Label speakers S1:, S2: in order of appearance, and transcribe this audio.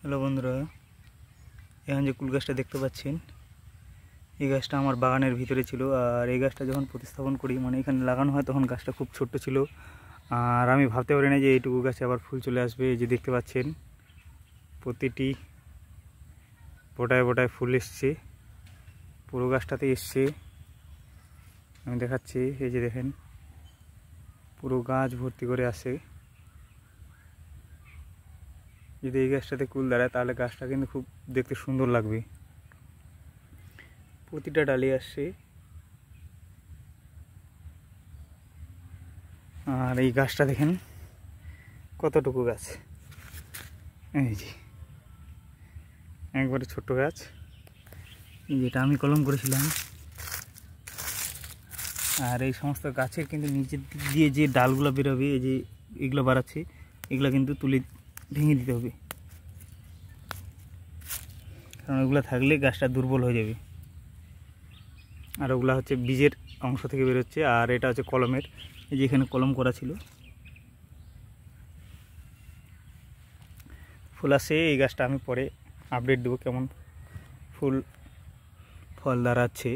S1: Hello বন্ধুরা, এখন যে কুল গাছটা দেখতে পাচ্ছেন, এই গাছটা আমার বাগানের ভিতরে ছিল। আর এই গাছটা যখন প্রতিস্থাপন করি, মানে এখানে লাগানো হয়, তখন গাছটা খুব ছোট্ট ছিল। আর আমি ভাবতে পারি না যে এইটুকু গাছে আবার ফুল চলে আসবে। এই যে দেখতে পাচ্ছেন, প্রতিটি বোটায় বোটায় ফুল এসছে, পুরো গাছটাতে এসছে। আমি দেখাচ্ছি, এই যে দেখেন, পুরো গাছ ভর্তি করে আসে। যদি এই গাছটাতে কুল দাঁড়ায়, তাহলে গাছটা কিন্তু খুব দেখতে সুন্দর লাগবে। প্রতিটা ডালে আসছে। আর এই গাছটা দেখেন কতটুকু গাছ, এই যে একবারে ছোট্ট গাছ। যেটা আমি কলম করেছিলাম। আর এই সমস্ত গাছের কিন্তু নিচের দিক দিয়ে যে ডালগুলো বেরোবে, এই যে এগুলো বাড়াচ্ছে, এগুলো কিন্তু তুলে ভেঙে দিতে হবে, কারণ ওগুলো থাকলে গাছটা দুর্বল হয়ে যাবে। আর ওগুলো হচ্ছে বীজের অংশ থেকে বেরোচ্ছে। আর এটা হচ্ছে কলমের, এই যে এখানে কলম করা ছিল। ফুল আসে। এই গাছটা আমি পরে আপডেট দেবো কেমন ফুল ফল দাঁড়াচ্ছে।